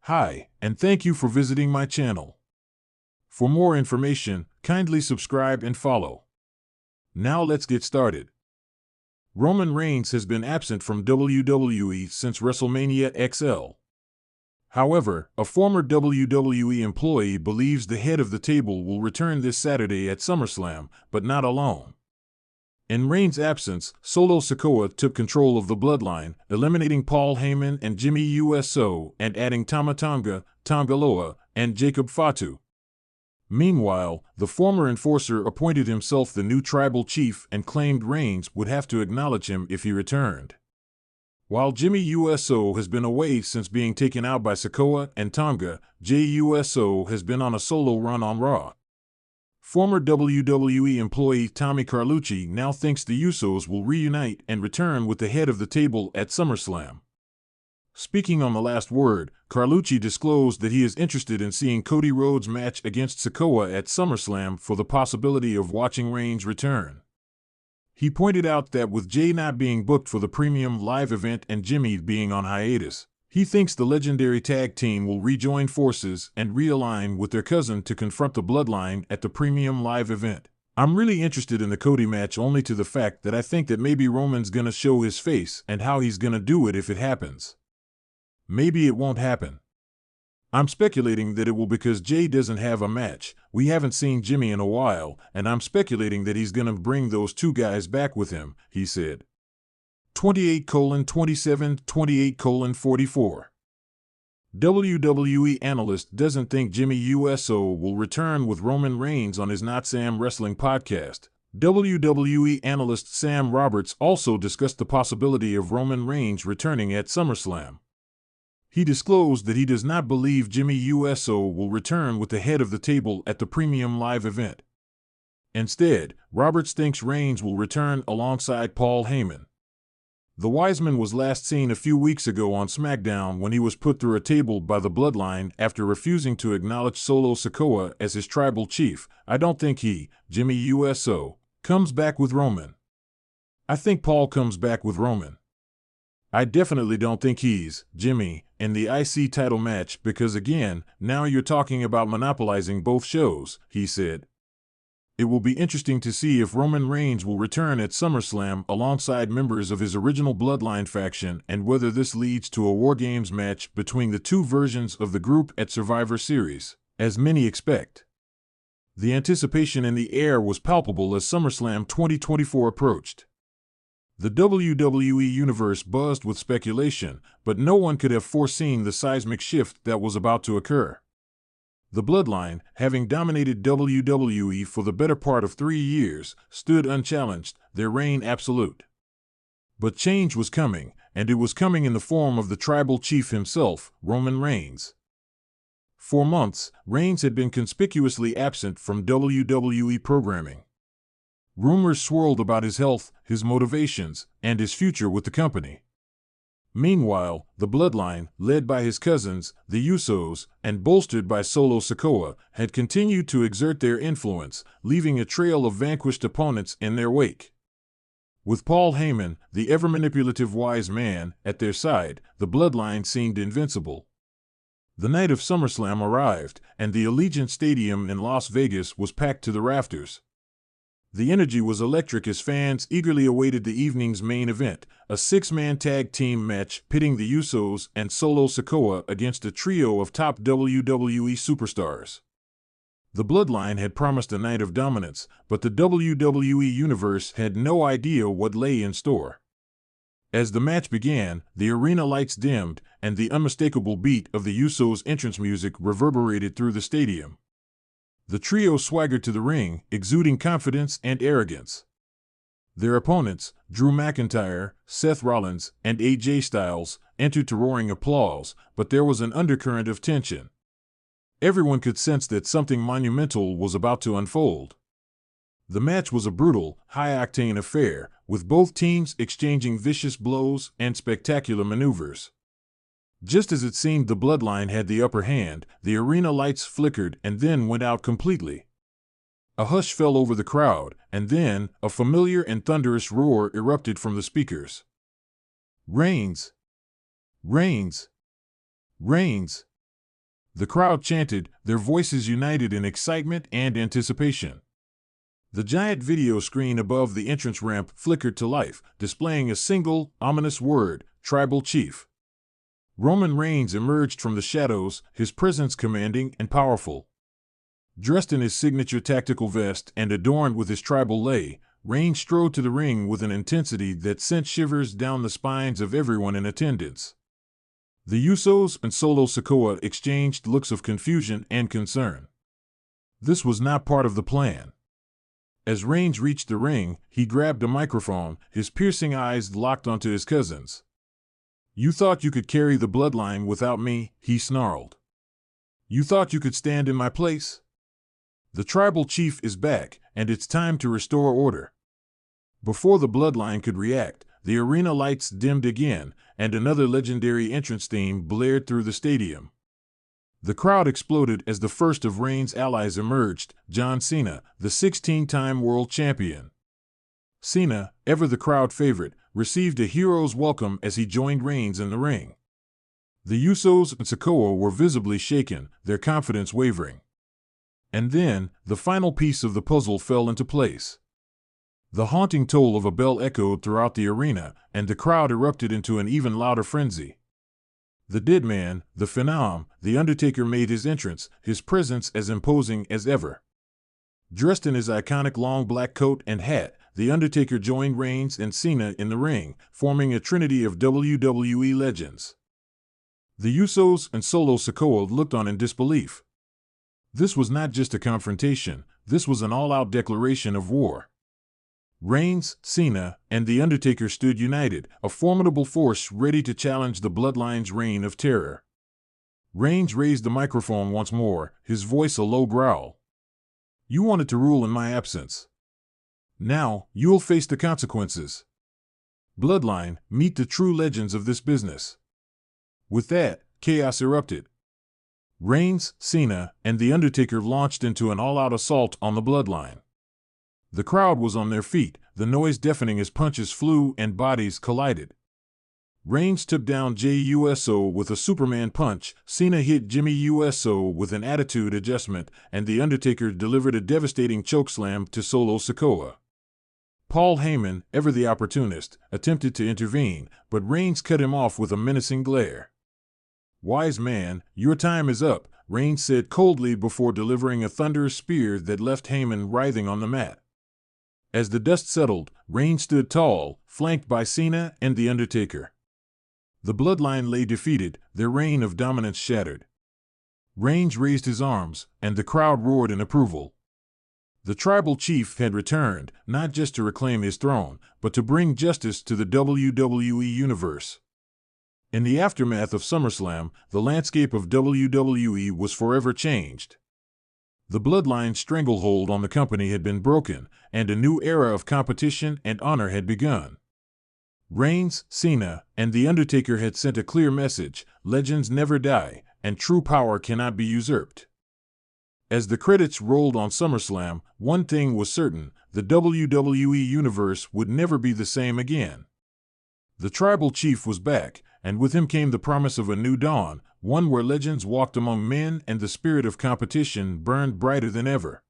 Hi, and thank you for visiting my channel. For more information, kindly subscribe and follow. Now let's get started. Roman Reigns has been absent from WWE since WrestleMania XL. However, a former WWE employee believes the head of the table will return this Saturday at SummerSlam, but not alone. In Reigns' absence, Solo Sikoa took control of the bloodline, eliminating Paul Heyman and Jimmy Uso and adding Tama Tonga, Tonga Loa, and Jacob Fatu. Meanwhile, the former enforcer appointed himself the new tribal chief and claimed Reigns would have to acknowledge him if he returned. While Jimmy Uso has been away since being taken out by Sikoa and Tonga, Jey Uso has been on a solo run on Raw. Former WWE employee Tommy Carlucci now thinks the Usos will reunite and return with the head of the table at SummerSlam. Speaking on The Last Word, Carlucci disclosed that he is interested in seeing Cody Rhodes' match against Sikoa at SummerSlam for the possibility of watching Reigns return. He pointed out that with Jey not being booked for the premium live event and Jimmy being on hiatus, he thinks the legendary tag team will rejoin forces and realign with their cousin to confront the Bloodline at the premium live event. I'm really interested in the Cody match only to the fact that I think that maybe Roman's gonna show his face and how he's gonna do it if it happens. Maybe it won't happen. I'm speculating that it will because Jey doesn't have a match. We haven't seen Jimmy in a while, and I'm speculating that he's gonna bring those two guys back with him, he said. 28:27, 28:44. WWE analyst doesn't think Jimmy Uso will return with Roman Reigns on his Not Sam Wrestling podcast. WWE analyst Sam Roberts also discussed the possibility of Roman Reigns returning at SummerSlam. He disclosed that he does not believe Jimmy Uso will return with the head of the table at the premium live event. Instead, Roberts thinks Reigns will return alongside Paul Heyman. The Wiseman was last seen a few weeks ago on SmackDown when he was put through a table by the Bloodline after refusing to acknowledge Solo Sikoa as his tribal chief. I don't think he, Jimmy Uso, comes back with Roman. I think Paul comes back with Roman. I definitely don't think he's, Jimmy, in the IC title match because again, now you're talking about monopolizing both shows, he said. It will be interesting to see if Roman Reigns will return at SummerSlam alongside members of his original Bloodline faction and whether this leads to a War Games match between the two versions of the group at Survivor Series, as many expect. The anticipation in the air was palpable as SummerSlam 2024 approached. The WWE Universe buzzed with speculation, but no one could have foreseen the seismic shift that was about to occur. The Bloodline, having dominated WWE for the better part of 3 years, stood unchallenged, their reign absolute. But change was coming, and it was coming in the form of the tribal chief himself, Roman Reigns. For months, Reigns had been conspicuously absent from WWE programming. Rumors swirled about his health, his motivations, and his future with the company. Meanwhile, the Bloodline, led by his cousins, the Usos, and bolstered by Solo Sikoa, had continued to exert their influence, leaving a trail of vanquished opponents in their wake. With Paul Heyman, the ever-manipulative wise man, at their side, the Bloodline seemed invincible. The night of SummerSlam arrived, and the Allegiant Stadium in Las Vegas was packed to the rafters. The energy was electric as fans eagerly awaited the evening's main event, a 6-man tag team match pitting the Usos and Solo Sikoa against a trio of top WWE superstars. The Bloodline had promised a night of dominance, but the WWE Universe had no idea what lay in store. As the match began, the arena lights dimmed, and the unmistakable beat of the Usos' entrance music reverberated through the stadium. The trio swaggered to the ring, exuding confidence and arrogance. Their opponents, Drew McIntyre, Seth Rollins, and AJ Styles, entered to roaring applause, but there was an undercurrent of tension. Everyone could sense that something monumental was about to unfold. The match was a brutal, high-octane affair, with both teams exchanging vicious blows and spectacular maneuvers. Just as it seemed the Bloodline had the upper hand, the arena lights flickered and then went out completely. A hush fell over the crowd, and then a familiar and thunderous roar erupted from the speakers. Reigns! Reigns! Reigns! The crowd chanted, their voices united in excitement and anticipation. The giant video screen above the entrance ramp flickered to life, displaying a single, ominous word, Tribal Chief. Roman Reigns emerged from the shadows, his presence commanding and powerful. Dressed in his signature tactical vest and adorned with his tribal lei, Reigns strode to the ring with an intensity that sent shivers down the spines of everyone in attendance. The Usos and Solo Sikoa exchanged looks of confusion and concern. This was not part of the plan. As Reigns reached the ring, he grabbed a microphone, his piercing eyes locked onto his cousins. "You thought you could carry the bloodline without me," he snarled. "You thought you could stand in my place? The tribal chief is back, and it's time to restore order." Before the bloodline could react, the arena lights dimmed again, and another legendary entrance theme blared through the stadium. The crowd exploded as the first of Reigns' allies emerged, John Cena, the 16-time world champion. Cena, ever the crowd favorite, received a hero's welcome as he joined Reigns in the ring. The Usos and Sikoa were visibly shaken, their confidence wavering. And then, the final piece of the puzzle fell into place. The haunting toll of a bell echoed throughout the arena, and the crowd erupted into an even louder frenzy. The dead man, the Phenom, The Undertaker made his entrance, his presence as imposing as ever. Dressed in his iconic long black coat and hat, The Undertaker joined Reigns and Cena in the ring, forming a trinity of WWE legends. The Usos and Solo Sikoa looked on in disbelief. This was not just a confrontation, this was an all-out declaration of war. Reigns, Cena, and The Undertaker stood united, a formidable force ready to challenge the Bloodline's reign of terror. Reigns raised the microphone once more, his voice a low growl. "You wanted to rule in my absence. Now, you'll face the consequences. Bloodline, meet the true legends of this business." With that, chaos erupted. Reigns, Cena, and The Undertaker launched into an all-out assault on the Bloodline. The crowd was on their feet, the noise deafening as punches flew and bodies collided. Reigns took down Jey Uso with a Superman punch, Cena hit Jimmy Uso with an attitude adjustment, and The Undertaker delivered a devastating chokeslam to Solo Sikoa. Paul Heyman, ever the opportunist, attempted to intervene, but Reigns cut him off with a menacing glare. "Wise man, your time is up," Reigns said coldly before delivering a thunderous spear that left Heyman writhing on the mat. As the dust settled, Reigns stood tall, flanked by Cena and The Undertaker. The Bloodline lay defeated, their reign of dominance shattered. Reigns raised his arms, and the crowd roared in approval. The tribal chief had returned, not just to reclaim his throne, but to bring justice to the WWE Universe. In the aftermath of SummerSlam, the landscape of WWE was forever changed. The Bloodline's stranglehold on the company had been broken, and a new era of competition and honor had begun. Reigns, Cena, and The Undertaker had sent a clear message: legends never die, and true power cannot be usurped. As the credits rolled on SummerSlam, one thing was certain: the WWE Universe would never be the same again. The tribal chief was back, and with him came the promise of a new dawn, one where legends walked among men and the spirit of competition burned brighter than ever.